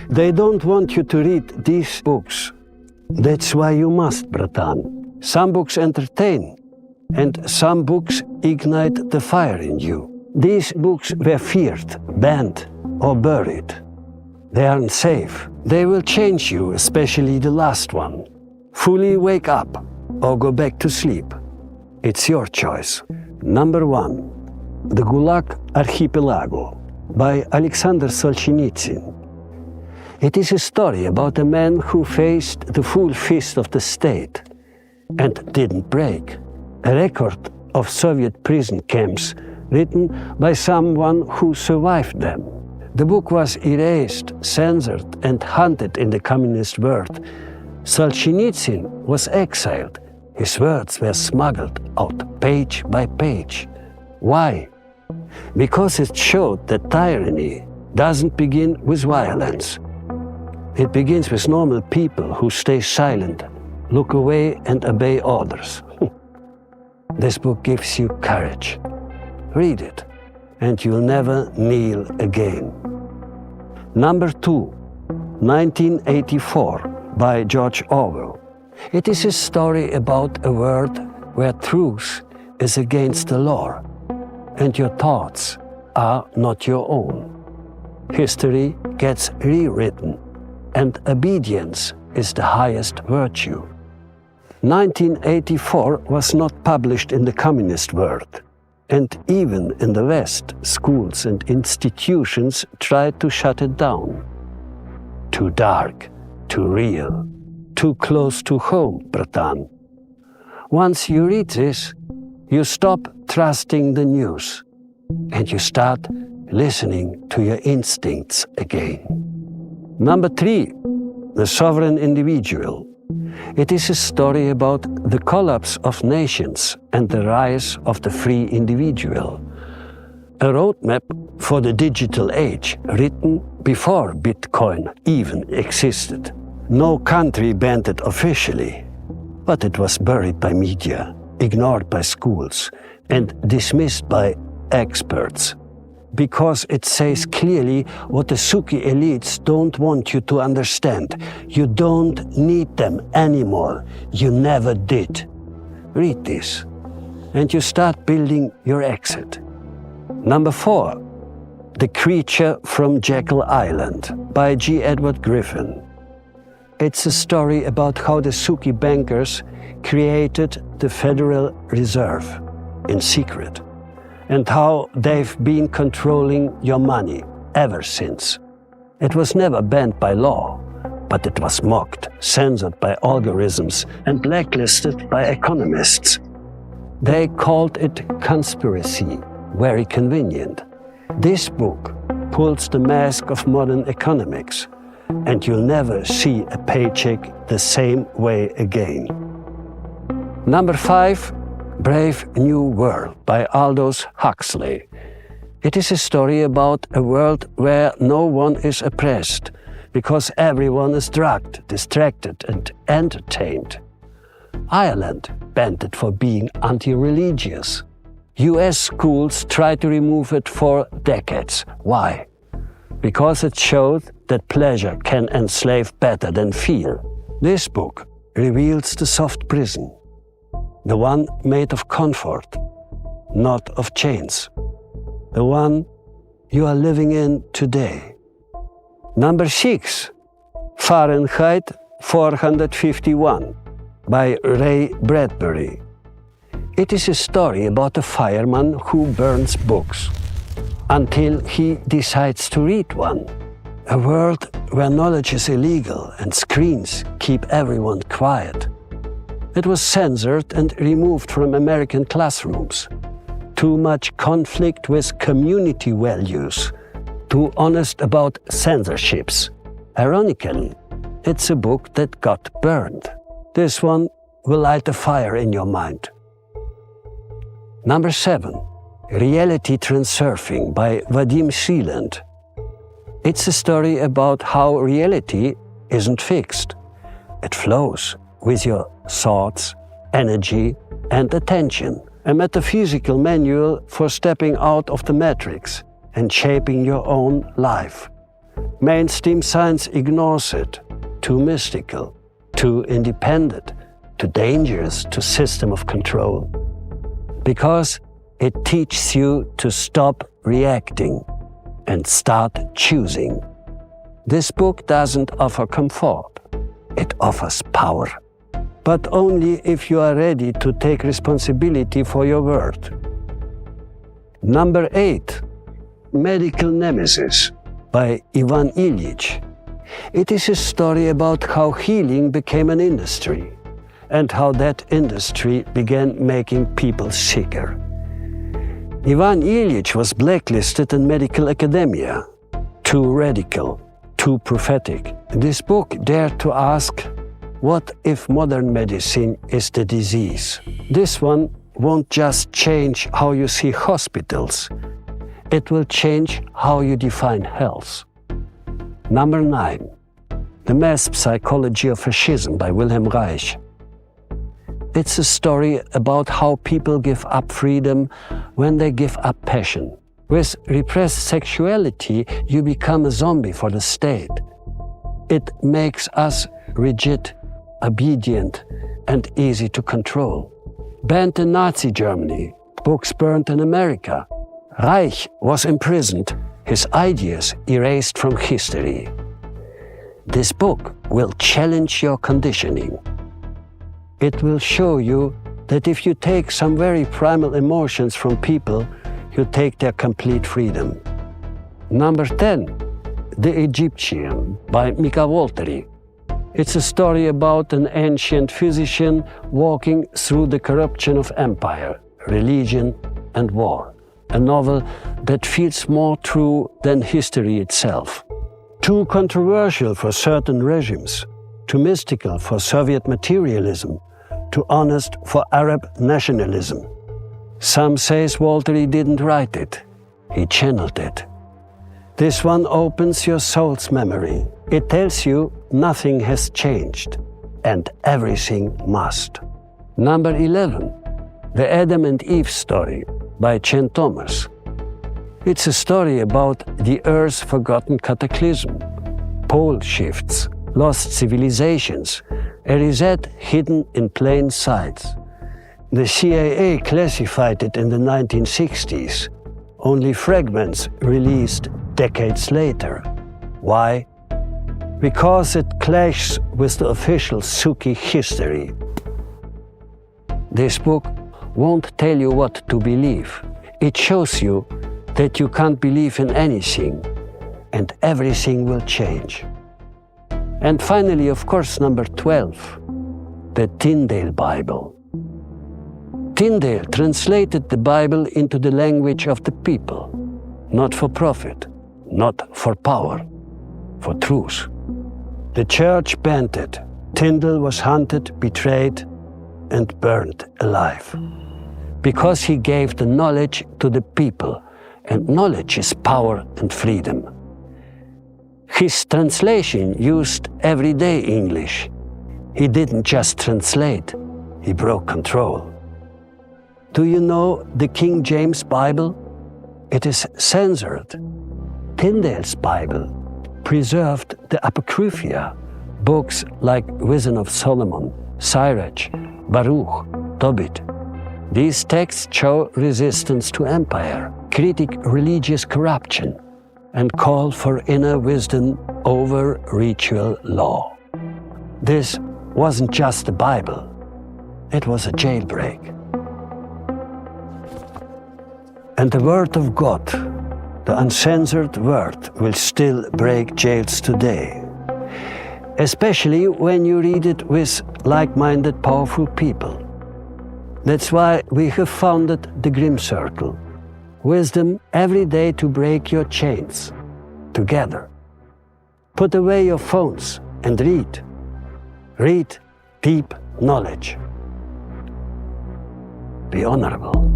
They don't want you to read these books. That's why you must, Bratan. Some books entertain, and some books ignite the fire in you. These books were feared, banned, or buried. They aren't safe. They will change you, especially the last one. Fully wake up or go back to sleep. It's your choice. Number 1, The Gulag Archipelago by Alexander Solzhenitsyn. It is a story about a man who faced the full fist of the state and didn't break. A record of Soviet prison camps written by someone who survived them. The book was erased, censored, and hunted in the communist world. Solzhenitsyn was exiled. His words were smuggled out page by page. Why? Because it showed that tyranny doesn't begin with violence. It begins with normal people who stay silent, look away, and obey orders. This book gives you courage. Read it, and you'll never kneel again. Number 2, 1984, by George Orwell. It is a story about a world where truth is against the law, and your thoughts are not your own. History gets rewritten, and obedience is the highest virtue. 1984 was not published in the communist world, and even in the West, schools and institutions tried to shut it down. Too dark, too real, too close to home, Bratan. Once you read this, you stop trusting the news, and you start listening to your instincts again. Number 3, The Sovereign Individual. It is a story about the collapse of nations and the rise of the free individual. A roadmap for the digital age, written before Bitcoin even existed. No country banned it officially, but it was buried by media, ignored by schools, and dismissed by experts. Because it says clearly what the Suki elites don't want you to understand. You don't need them anymore. You never did. Read this, and you start building your exit. Number 4, The Creature from Jekyll Island by G. Edward Griffin. It's a story about how the Suki bankers created the Federal Reserve in secret, and how they've been controlling your money ever since. It was never banned by law, but it was mocked, censored by algorithms, and blacklisted by economists. They called it conspiracy, very convenient. This book pulls the mask of modern economics, and you'll never see a paycheck the same way again. Number 5, Brave New World by Aldous Huxley. It is a story about a world where no one is oppressed, because everyone is drugged, distracted, and entertained. Ireland banned it for being anti-religious. US schools tried to remove it for decades. Why? Because it showed that pleasure can enslave better than fear. This book reveals the soft prison, the one made of comfort, not of chains, the one you are living in today. Number 6, Fahrenheit 451 by Ray Bradbury. It is a story about a fireman who burns books until he decides to read one. A world where knowledge is illegal and screens keep everyone quiet. It was censored and removed from American classrooms. Too much conflict with community values. Too honest about censorships. Ironically, it's a book that got burned. This one will light a fire in your mind. Number 7, Reality Transurfing by Vadim Seeland. It's a story about how reality isn't fixed. It flows with your thoughts, energy, and attention, a metaphysical manual for stepping out of the matrix and shaping your own life. Mainstream science ignores it. Too mystical, too independent, too dangerous to system of control. Because it teaches you to stop reacting and start choosing. This book doesn't offer comfort, it offers power. But only if you are ready to take responsibility for your word. Number 8, Medical Nemesis by Ivan Ilyich. It is a story about how healing became an industry and how that industry began making people sicker. Ivan Ilyich was blacklisted in medical academia. Too radical, too prophetic. This book dared to ask, what if modern medicine is the disease? This one won't just change how you see hospitals, it will change how you define health. Number 9, The Mass Psychology of Fascism by Wilhelm Reich. It's a story about how people give up freedom when they give up passion. With repressed sexuality, you become a zombie for the state. It makes us rigid, obedient, and easy to control. Banned in Nazi Germany, books burned in America. Reich was imprisoned, his ideas erased from history. This book will challenge your conditioning. It will show you that if you take some very primal emotions from people, you take their complete freedom. Number 10, The Egyptian by Mika Walteri. It's a story about an ancient physician walking through the corruption of empire, religion, and war. A novel that feels more true than history itself. Too controversial for certain regimes, too mystical for Soviet materialism, too honest for Arab nationalism. Some says Walteri didn't write it, he channeled it. This one opens your soul's memory. It tells you nothing has changed and everything must. Number 11, The Adam and Eve Story by Chen Thomas. It's a story about the Earth's forgotten cataclysm, pole shifts, lost civilizations, a reset hidden in plain sight. The CIA classified it in the 1960s, only fragments released decades later. Why? Because it clashes with the official Suki history. This book won't tell you what to believe. It shows you that you can't believe in anything, and everything will change. And finally, of course, number 12, the Tyndale Bible. Tyndale translated the Bible into the language of the people, not for profit, not for power, for truth. The church banned it. Tyndale was hunted, betrayed, and burned alive. Because he gave the knowledge to the people, and knowledge is power and freedom. His translation used everyday English. He didn't just translate, he broke control. Do you know the King James Bible? It is censored. Tyndale's Bible preserved the Apocrypha, books like Wisdom of Solomon, Sirach, Baruch, Tobit. These texts show resistance to empire, critique religious corruption, and call for inner wisdom over ritual law. This wasn't just the Bible, it was a jailbreak. And the Word of God, the uncensored Word, will still break jails today, especially when you read it with like-minded, powerful people. That's why we have founded the Grimm Circle. Wisdom every day to break your chains. Together. Put away your phones and read. Read deep knowledge. Be honorable.